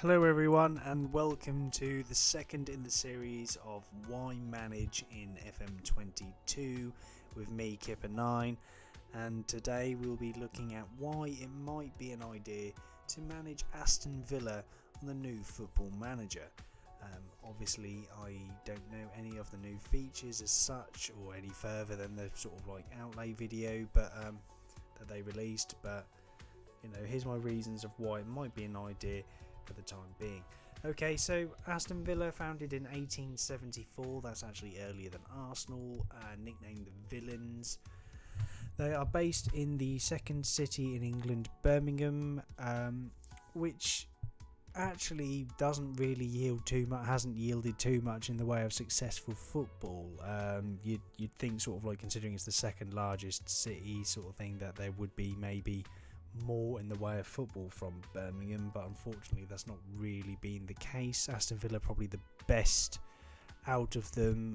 Hello everyone and welcome to the second in the series of Why Manage in FM22 with me, Kippa, and today we'll be looking at why it might be an idea to manage Aston Villa on the new Football Manager. Obviously I don't know any of the new features as such or any further than the sort of like outlay video that they released, but here's my reasons of why it might be an idea for the time being. Okay, so Aston Villa, founded in 1874, that's actually earlier than Arsenal, nicknamed the Villains. They are based in the second city in England, Birmingham, which actually doesn't really yield too much, hasn't yielded too much in the way of successful football. You'd think, sort of like, considering it's the second largest city sort of thing, that there would be maybe more in the way of football from Birmingham, but unfortunately that's not really been the case. Aston Villa probably the best out of them.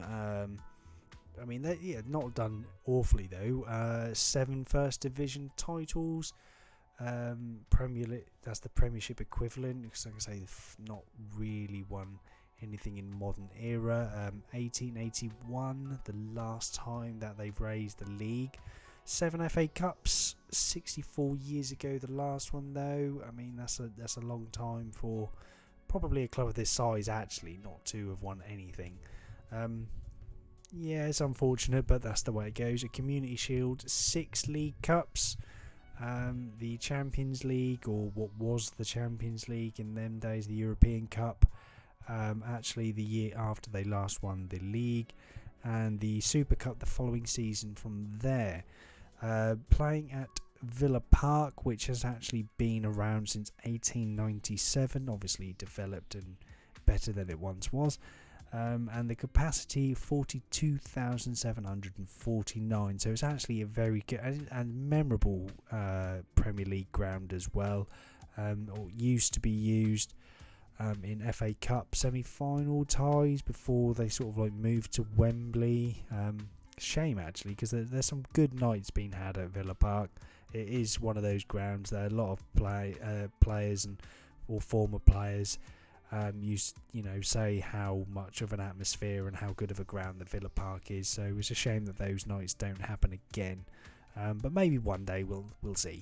They're not done awfully though. 7 First Division titles, Premier League, that's the Premiership equivalent, because like I say, they've not really won anything in modern era. 1881, the last time that they've raised the league. 7 FA Cups, 64 years ago the last one though. I mean, that's a long time for probably a club of this size, actually, not to have won anything. Yeah, it's unfortunate, but that's the way it goes. A Community Shield, 6 League Cups, the Champions League, or what was the Champions League in them days, the European Cup, actually the year after they last won the league, and the Super Cup the following season from there. Playing at Villa Park, which has actually been around since 1897, obviously developed and better than it once was, and the capacity 42,749, so it's actually a very good and memorable Premier League ground as well, or used to be used in FA Cup semi-final ties before they sort of like moved to Wembley. Shame actually, because there's some good nights being had at Villa Park. It is one of those grounds that a lot of players or former players used say how much of an atmosphere and how good of a ground the Villa Park is. So it's a shame that those nights don't happen again, but maybe one day we'll see.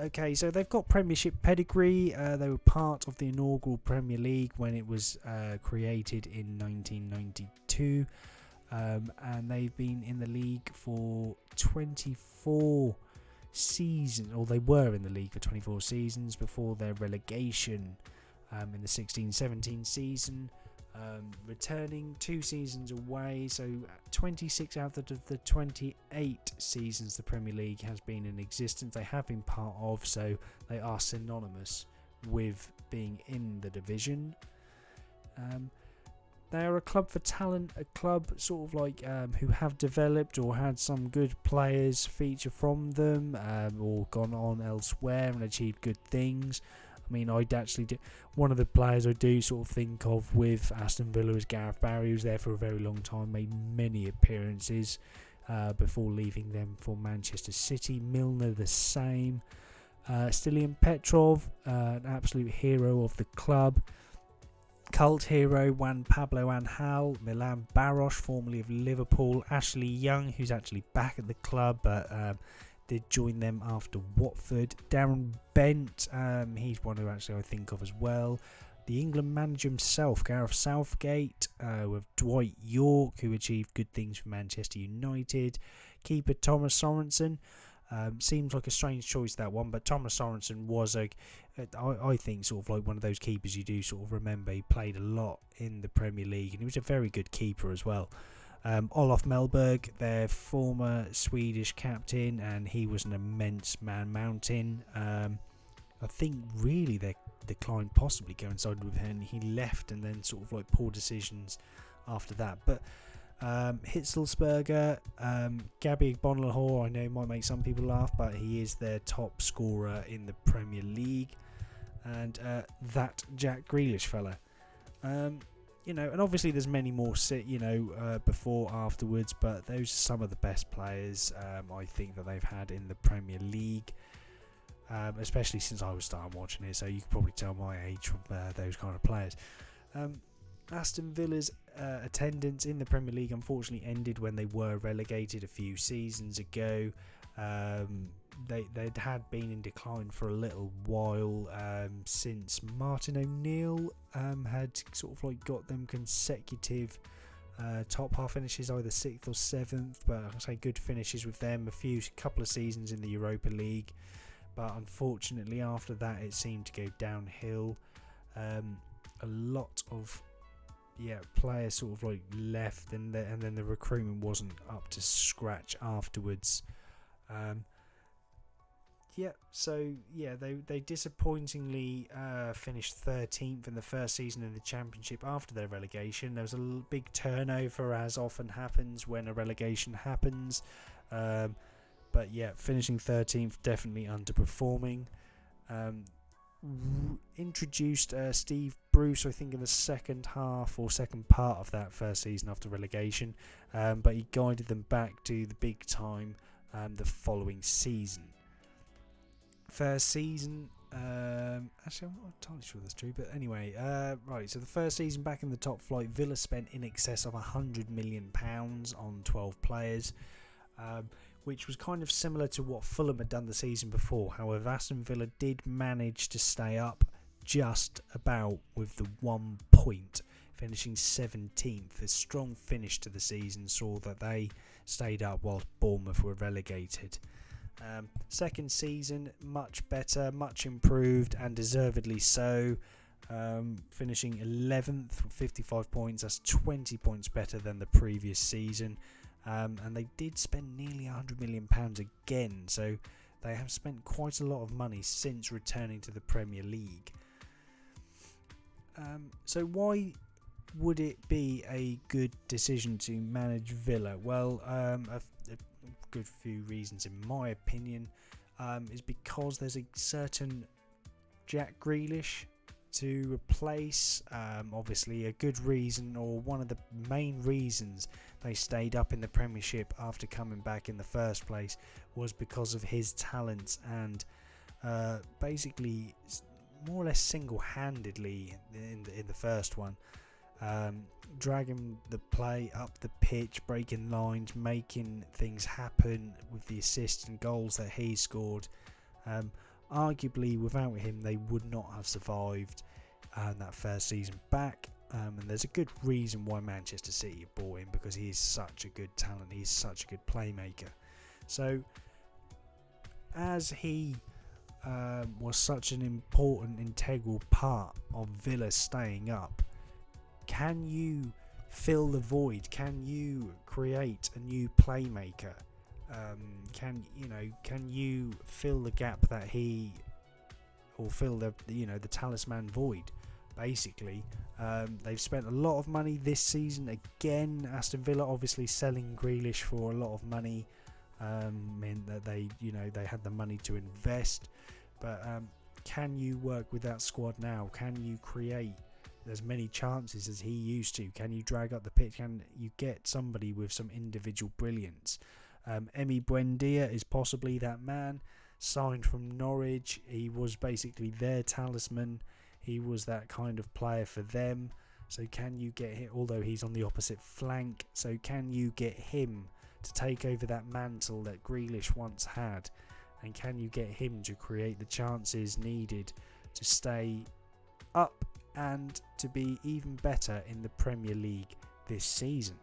Okay, so they've got Premiership pedigree. They were part of the inaugural Premier League when it was created in 1992, and they've been in the league for 24 seasons, or they were in the league for 24 seasons before their relegation in the 16-17 season, returning 2 seasons away. So 26 out of the 28 seasons the Premier League has been in existence they have been part of, so they are synonymous with being in the division. They are a club for talent, a club sort of like who have developed or had some good players feature from them, or gone on elsewhere and achieved good things. I mean, I'd actually do, one of the players I do sort of think of with Aston Villa is Gareth Barry, who was there for a very long time, made many appearances before leaving them for Manchester City. Milner the same. Stilian Petrov, an absolute hero of the club. Cult hero Juan Pablo Angel, Milan Baros, formerly of Liverpool, Ashley Young, who's actually back at the club but did join them after Watford. Darren Bent, he's one who actually I think of as well. The England manager himself, Gareth Southgate, with Dwight York, who achieved good things for Manchester United. Keeper Thomas Sorensen. Seems like a strange choice, that one, but Thomas Sorensen was I think sort of like one of those keepers you do sort of remember. He played a lot in the Premier League and he was a very good keeper as well. Olof Mellberg, their former Swedish captain, and he was an immense man mountain. I think really their decline possibly coincided with him. He left and then sort of like poor decisions after that. But Hitzelsberger, Gabby Bonlahor, I know might make some people laugh, but he is their top scorer in the Premier League, and that Jack Grealish fella, and obviously there's many more before, afterwards, but those are some of the best players I think that they've had in the Premier League. especially since I was starting watching it, so you can probably tell my age from those kind of players. Aston Villa's attendance in the Premier League unfortunately ended when they were relegated a few seasons ago. They had been in decline for a little while since Martin O'Neill had sort of like got them consecutive top half finishes, either 6th or 7th, but I say good finishes with them, couple of seasons in the Europa League, but unfortunately after that it seemed to go downhill. A lot of players sort of like left, and then the recruitment wasn't up to scratch afterwards. They disappointingly finished 13th in the first season in the Championship after their relegation. There was a big turnover, as often happens when a relegation happens. Finishing 13th, definitely underperforming. Introduced Steve Bruce, I think, in the second half or second part of that first season after relegation, but he guided them back to the big time the following season. First season, actually I'm not entirely sure that's true, but anyway, so the first season back in the top flight, Villa spent in excess of £100 million on 12 players, which was kind of similar to what Fulham had done the season before. However, Aston Villa did manage to stay up just about with the 1 point, finishing 17th. A strong finish to the season saw that they stayed up whilst Bournemouth were relegated. Second season, much better, much improved, and deservedly so. Finishing 11th with 55 points. That's 20 points better than the previous season. And they did spend nearly £100 million again, so they have spent quite a lot of money since returning to the Premier League. So why would it be a good decision to manage Villa? Well, a good few reasons in my opinion, is because there's a certain Jack Grealish to replace. Obviously a good reason, or one of the main reasons they stayed up in the Premiership after coming back in the first place, was because of his talents, and basically more or less single-handedly in the first one, dragging the play up the pitch, breaking lines, making things happen with the assists and goals that he scored. Arguably without him they would not have survived that first season back, and there's a good reason why Manchester City bought him, because he is such a good talent, he's such a good playmaker. So as he was such an important, integral part of Villa staying up, can you fill the void? Can you create a new playmaker? Can you fill the gap that fill the talisman void? Basically, they've spent a lot of money this season again. Aston Villa obviously selling Grealish for a lot of money meant that they had the money to invest. But can you work with that squad now? Can you create as many chances as he used to? Can you drag up the pitch? Can you get somebody with some individual brilliance? Emi Buendia is possibly that man, signed from Norwich. He was basically their talisman. He was that kind of player for them. So can you get him, although he's on the opposite flank, so can you get him to take over that mantle that Grealish once had? And can you get him to create the chances needed to stay up and to be even better in the Premier League this season?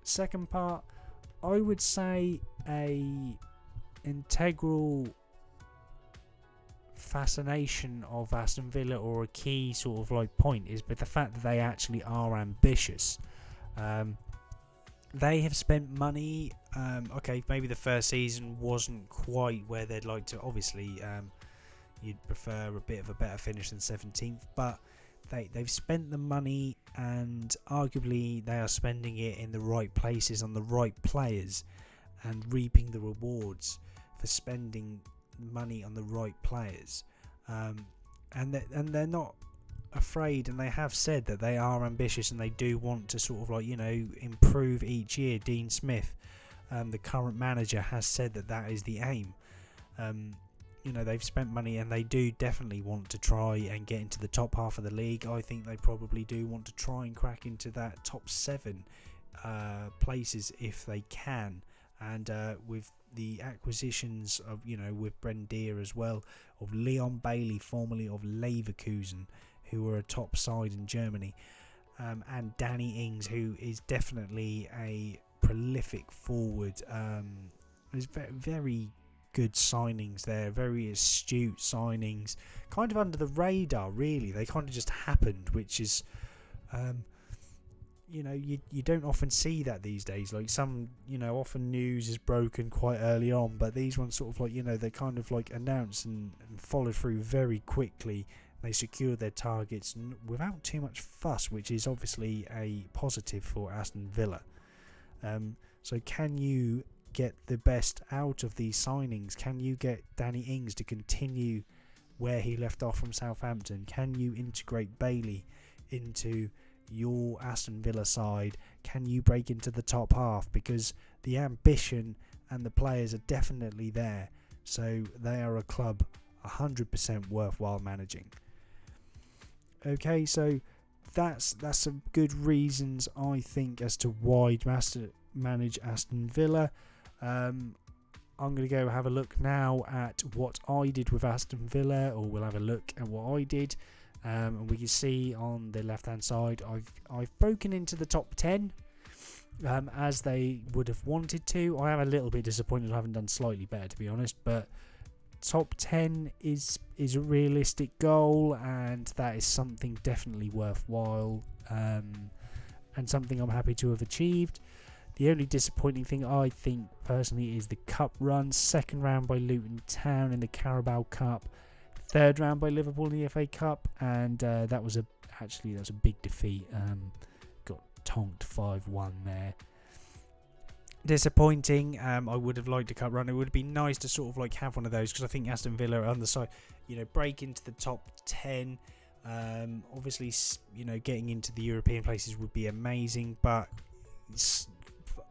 Second part, I would say a integral fascination of Aston Villa, or a key sort of like point, is with the fact that they actually are ambitious. They have spent money. Maybe the first season wasn't quite where they'd like to. Obviously, you'd prefer a bit of a better finish than 17th, but they've spent the money, and arguably they are spending it in the right places on the right players, and reaping the rewards for spending money on the right players. And they're not afraid, and they have said that they are ambitious and they do want to sort of improve each year. Dean Smith, the current manager, has said that is the aim. They've spent money and they do definitely want to try and get into the top half of the league. I think they probably do want to try and crack into that top 7 places if they can. And with the acquisitions of, with Brendier as well, of Leon Bailey, formerly of Leverkusen, who were a top side in Germany, and Danny Ings, who is definitely a prolific forward. There's very good signings there, very astute signings, kind of under the radar really. They kind of just happened, which is you don't often see that these days. Like some, often news is broken quite early on, but these ones sort of like, they kind of like announced and followed through very quickly. They secured their targets without too much fuss, which is obviously a positive for Aston Villa. So can you get the best out of these signings? Can you get Danny Ings to continue where he left off from Southampton? Can you integrate Bailey into your Aston Villa side? Can you break into the top half? Because the ambition and the players are definitely there. So they are a club 100% worthwhile managing. Okay, so that's some good reasons, I think, as to why manage Aston Villa. I'm going to go have a look now at what I did with Aston Villa, or we'll have a look at what I did. And we can see on the left hand side, I've broken into the top 10 as they would have wanted to. I am a little bit disappointed I haven't done slightly better, to be honest, but top 10 is a realistic goal, and that is something definitely worthwhile, and something I'm happy to have achieved. The only disappointing thing, I think personally, is the cup run. Second round by Luton Town in the Carabao Cup, third round by Liverpool in the FA Cup, and that was a big defeat. Got tonked 5-1 there. Disappointing. I would have liked a cup run. It would have been nice to sort of like have one of those, because I think Aston Villa are on the side, break into the top 10. Obviously, getting into the European places would be amazing, but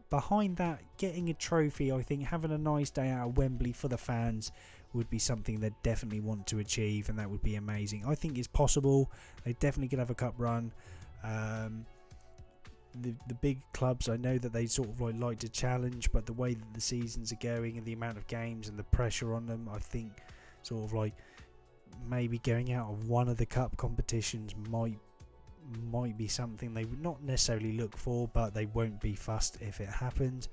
behind that, getting a trophy, I think having a nice day out of Wembley for the fans would be something they definitely want to achieve, and that would be amazing. I think it's possible. They definitely could have a cup run. The big clubs, I know that they sort of like to challenge, but the way that the seasons are going and the amount of games and the pressure on them, I think sort of like maybe going out of one of the cup competitions might be something they would not necessarily look for, but they won't be fussed if it happened.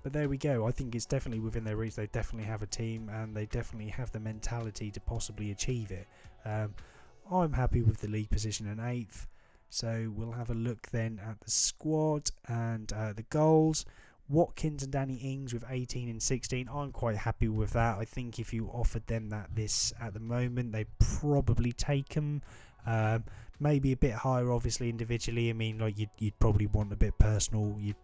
But there we go. I think it's definitely within their reach. They definitely have a team, and they definitely have the mentality to possibly achieve it. I'm happy with the league position in 8th. So we'll have a look then at the squad and the goals. Watkins and Danny Ings with 18 and 16. I'm quite happy with that. I think if you offered them this at the moment, they'd probably take them. Maybe a bit higher, obviously, individually. I mean, like you'd probably want a bit personal. You'd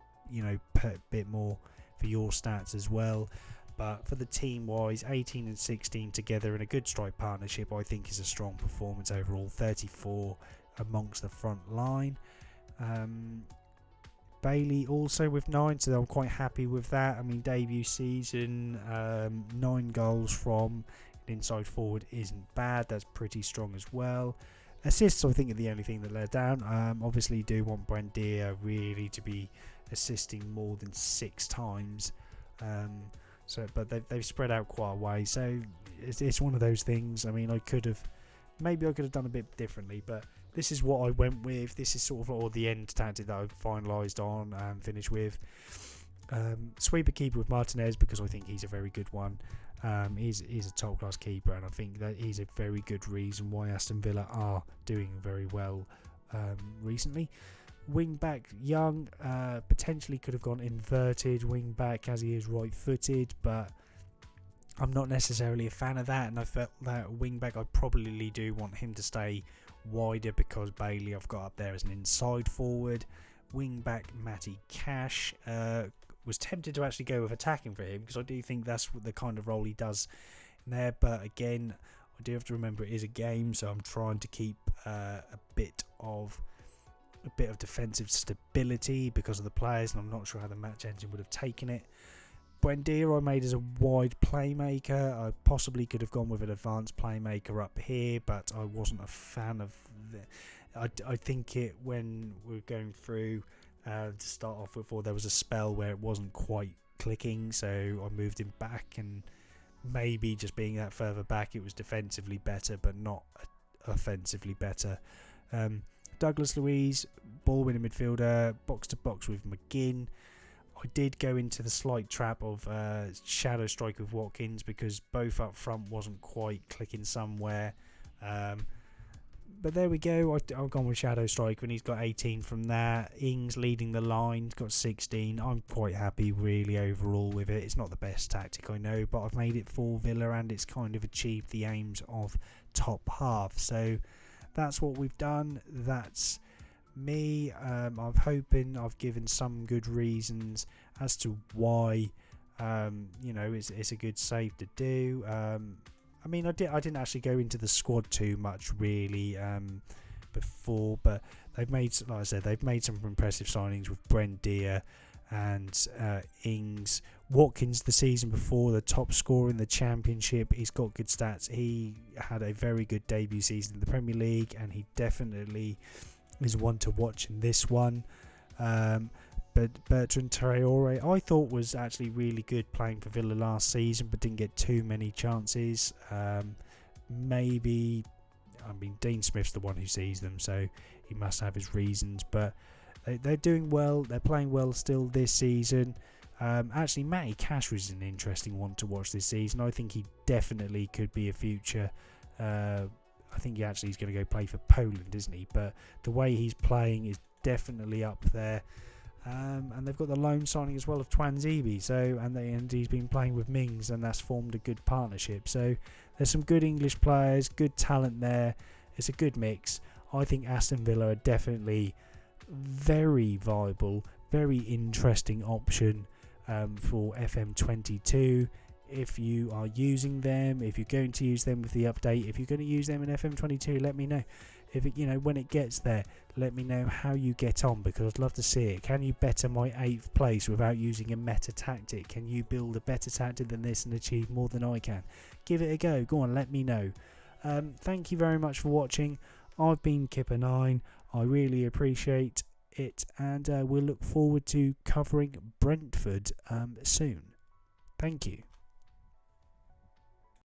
put a bit more for your stats as well. But for the team-wise, 18 and 16 together in a good strike partnership, I think is a strong performance overall. 34 amongst the front line. Bailey also with 9, so I'm quite happy with that. I mean, debut season, 9 goals from an inside forward isn't bad. That's pretty strong as well. Assists, I think, are the only thing that let down. Obviously, do want Brendier really to be assisting more than 6 times. But they've spread out quite a way. So it's one of those things. I mean, I could have done a bit differently, but this is what I went with. This is sort of all the end tactic that I've finalised on and finished with. Sweeper keeper with Martinez, because I think he's a very good one. He's a top class keeper, and I think that he's a very good reason why Aston Villa are doing very well recently. Wing back Young, potentially could have gone inverted wing back as he is right footed, but I'm not necessarily a fan of that, and I felt that wing back I probably do want him to stay wider, because Bailey I've got up there as an inside forward. Wing back Matty Cash, was tempted to actually go with attacking for him, because I do think that's the kind of role he does in there, but again I do have to remember it is a game, so I'm trying to keep a bit of defensive stability because of the players, and I'm not sure how the match engine would have taken it. Buendia I made as a wide playmaker. I possibly could have gone with an advanced playmaker up here, but I wasn't a fan of I think when we were going through to start off with, or there was a spell where it wasn't quite clicking, so I moved him back, and maybe just being that further back it was defensively better but not offensively better. Douglas Luiz, ball winning midfielder, box to box with McGinn. I did go into the slight trap of shadow strike with Watkins because both up front wasn't quite clicking somewhere. But there we go. I've gone with shadow strike when he's got 18 from there. Ings leading the line, got 16. I'm quite happy really overall with it. It's not the best tactic, I know, but I've made it for Villa and it's kind of achieved the aims of top half. So that's what we've done. That's me. I'm hoping I've given some good reasons as to why it's a good save to do. I mean, I didn't actually go into the squad too much really before, but they've made some impressive signings with Buendia and Ings. Watkins the season before, the top scorer in the Championship. He's got good stats. He had a very good debut season in the Premier League, and he definitely is one to watch in this one. But Bertrand Traore, I thought was actually really good playing for Villa last season, but didn't get too many chances. Dean Smith's the one who sees them, so he must have his reasons. But they're doing well. They're playing well still this season. Actually, Matty Cash was an interesting one to watch this season. I think he definitely could be a future. I think he's going to go play for Poland, isn't he? But the way he's playing is definitely up there. And they've got the loan signing as well of Twanzebe, and he's been playing with Mings, and that's formed a good partnership. So there's some good English players, good talent there. It's a good mix. I think Aston Villa are definitely very viable, very interesting option for FM22. If you are using them, if you're going to use them with the update, if you're going to use them in FM22, let me know. If when it gets there, let me know how you get on, because I'd love to see it. Can you better my 8th place without using a meta tactic? Can you build a better tactic than this and achieve more than I can? Give it a go. Go on, let me know. Thank you very much for watching. I've been Kippa9. I really appreciate it, and we'll look forward to covering Brentford soon. Thank you.